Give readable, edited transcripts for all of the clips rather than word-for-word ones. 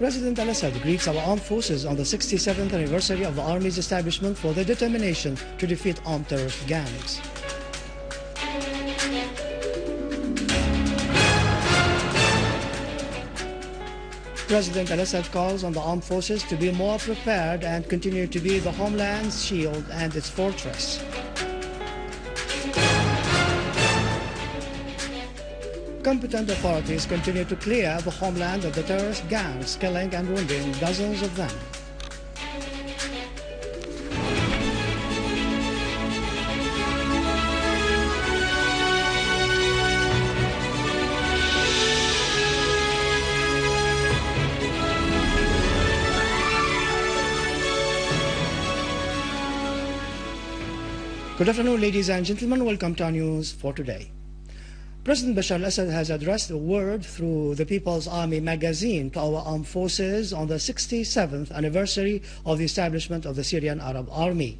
President al-Assad greets our armed forces on the 67th anniversary of the Army's establishment for their determination to defeat armed terrorist gangs. President al-Assad calls on the armed forces to be more prepared and continue to be the homeland's shield and its fortress. Competent authorities continue to clear the homeland of the terrorist gangs, killing and wounding dozens of them. Good afternoon, ladies and gentlemen. Welcome to our news for today. President Bashar al-Assad has addressed a word through the People's Army magazine to our armed forces on the 67th anniversary of the establishment of the Syrian Army.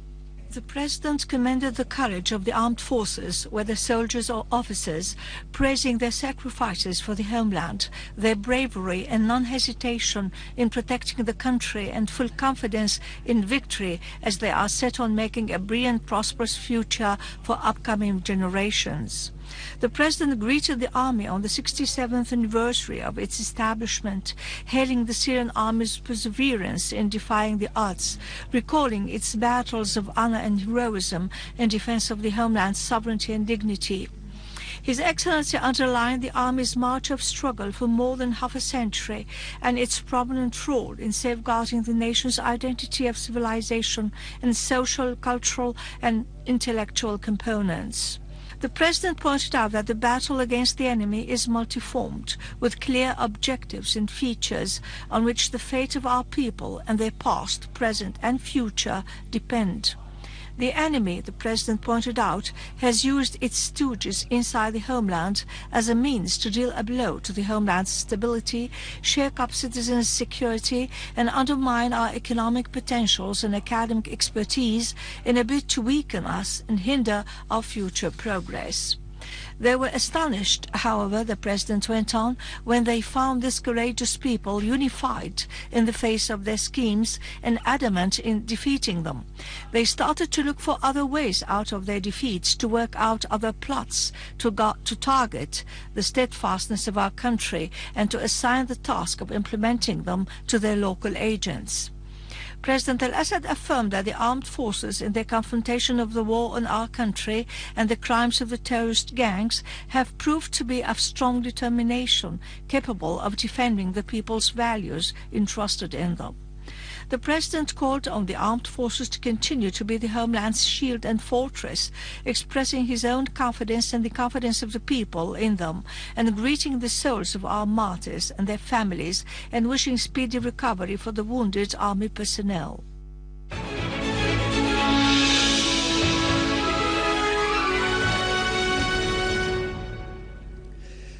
The President commended the courage of the armed forces, whether soldiers or officers, praising their sacrifices for the homeland, their bravery and non-hesitation in protecting the country, and full confidence in victory as they are set on making a brilliant, prosperous future for upcoming generations. The President greeted the Army on the 67th anniversary of its establishment, hailing the Syrian Army's perseverance in defying the odds, recalling its battles of honor and heroism in defense of the homeland's sovereignty and dignity. His Excellency underlined the Army's march of struggle for more than half a century and its prominent role in safeguarding the nation's identity of civilization and social, cultural and intellectual components. The President pointed out that the battle against the enemy is multiformed, with clear objectives and features on which the fate of our people and their past, present and future depend. The enemy, the President pointed out, has used its stooges inside the homeland as a means to deal a blow to the homeland's stability, shake up citizens' security, and undermine our economic potentials and academic expertise in a bid to weaken us and hinder our future progress. They were astonished, however, the President went on, when they found these courageous people unified in the face of their schemes and adamant in defeating them. They started to look for other ways out of their defeats, to work out other plots to target the steadfastness of our country and to assign the task of implementing them to their local agents. President al-Assad affirmed that the armed forces, in their confrontation of the war on our country and the crimes of the terrorist gangs, have proved to be of strong determination, capable of defending the people's values entrusted in them. The President called on the armed forces to continue to be the homeland's shield and fortress, expressing his own confidence and the confidence of the people in them, and greeting the souls of our martyrs and their families, and wishing speedy recovery for the wounded Army personnel.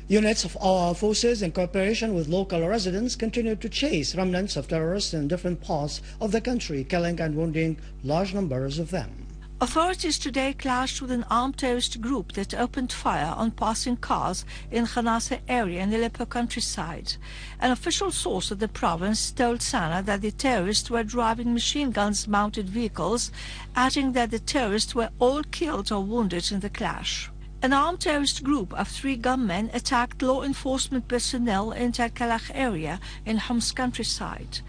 Units of our forces, in cooperation with local residents, continue to chase remnants of terrorists in different parts of the country, killing and wounding large numbers of them. Authorities today clashed with an armed terrorist group that opened fire on passing cars in Khanasa area in the Aleppo countryside. An official source of the province told Sana that the terrorists were driving machine guns-mounted vehicles, adding that the terrorists were all killed or wounded in the clash. An armed terrorist group of 3 gunmen attacked law enforcement personnel in Talkalakh area in Homs countryside.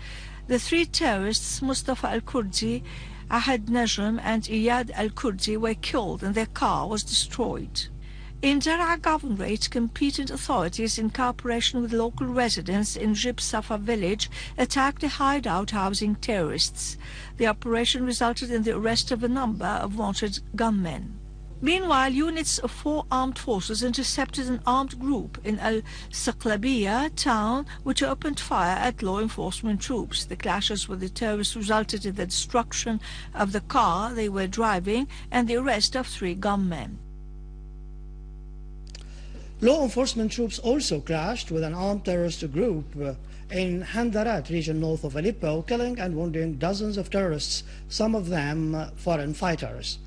The 3 terrorists, Mustafa al-Kurdi, Ahad Najm and Iyad al-Kurdi, were killed and their car was destroyed. In Dar'a Governorate, competent authorities, in cooperation with local residents in Jib Safa village, attacked a hideout housing terrorists. The operation resulted in the arrest of a number of wanted gunmen. Meanwhile, units of 4 armed forces intercepted an armed group in al-Saqlabiya town, which opened fire at law enforcement troops. The clashes with the terrorists resulted in the destruction of the car they were driving and the arrest of 3 gunmen. Law enforcement troops also clashed with an armed terrorist group in Handarat region north of Aleppo, killing and wounding dozens of terrorists, some of them foreign fighters.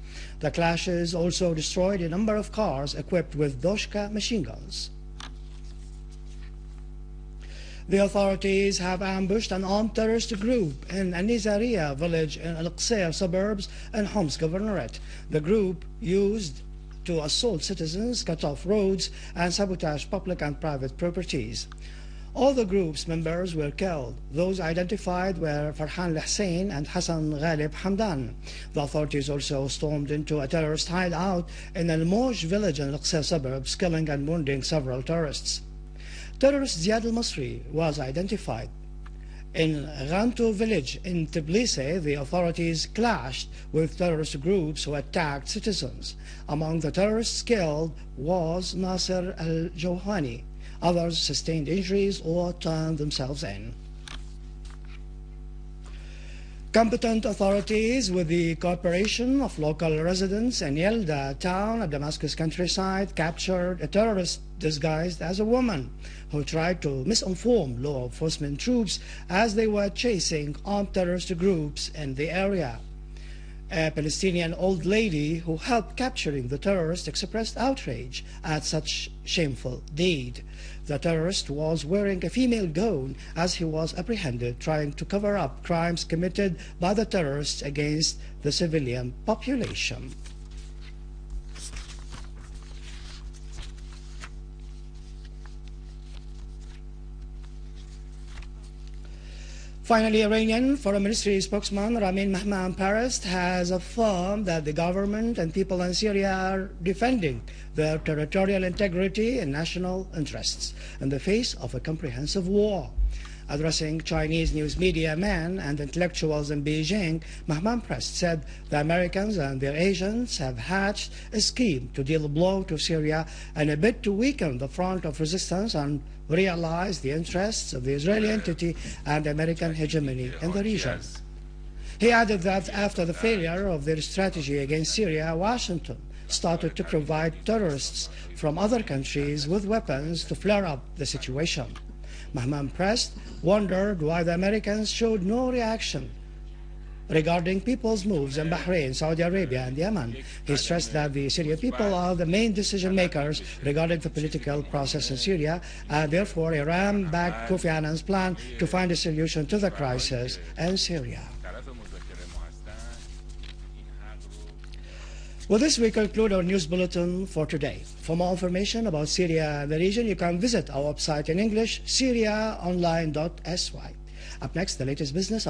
The clashes also destroyed a number of cars equipped with Doshka machine guns. The authorities have ambushed an armed terrorist group in Anizaria village in al-Qusayr suburbs in Homs Governorate. The group used to assault citizens, cut off roads, and sabotage public and private properties. All the group's members were killed. Those identified were Farhan Hussein and Hassan Ghalib Hamdan. The authorities also stormed into a terrorist hideout in Al-Moj village in al-Qusayr suburbs, killing and wounding several terrorists. Terrorist Ziad al-Masri was identified. In Ghanto village in Tbilisi, the authorities clashed with terrorist groups who attacked citizens. Among the terrorists killed was Nasser al-Jawhani. Others sustained injuries or turned themselves in. Competent authorities, with the cooperation of local residents in Yelda town at Damascus countryside, captured a terrorist disguised as a woman who tried to misinform law enforcement troops as they were chasing armed terrorist groups in the area. A Palestinian old lady who helped capturing the terrorist expressed outrage at such shameful deed. The terrorist was wearing a female gown as he was apprehended, trying to cover up crimes committed by the terrorists against the civilian population. Finally, Iranian Foreign Ministry spokesman Mehmanparast has affirmed that the government and people in Syria are defending their territorial integrity and national interests in the face of a comprehensive war. Addressing Chinese news media men and intellectuals in Beijing, Mehmanparast said the Americans and their agents have hatched a scheme to deal a blow to Syria in a bid to weaken the front of resistance and realize the interests of the Israeli entity and American hegemony in the region. He added that after the failure of their strategy against Syria, Washington started to provide terrorists from other countries with weapons to flare up the situation. Mehmanparast wondered why the Americans showed no reaction regarding people's moves in Bahrain, Saudi Arabia, and Yemen. He stressed that the Syrian people are the main decision makers regarding the political process in Syria, and therefore Iran backed Kofi Annan's plan to find a solution to the crisis in Syria. With this, we conclude our news bulletin for today. For more information about Syria and the region, you can visit our website in English, syriaonline.sy. Up next, the latest business.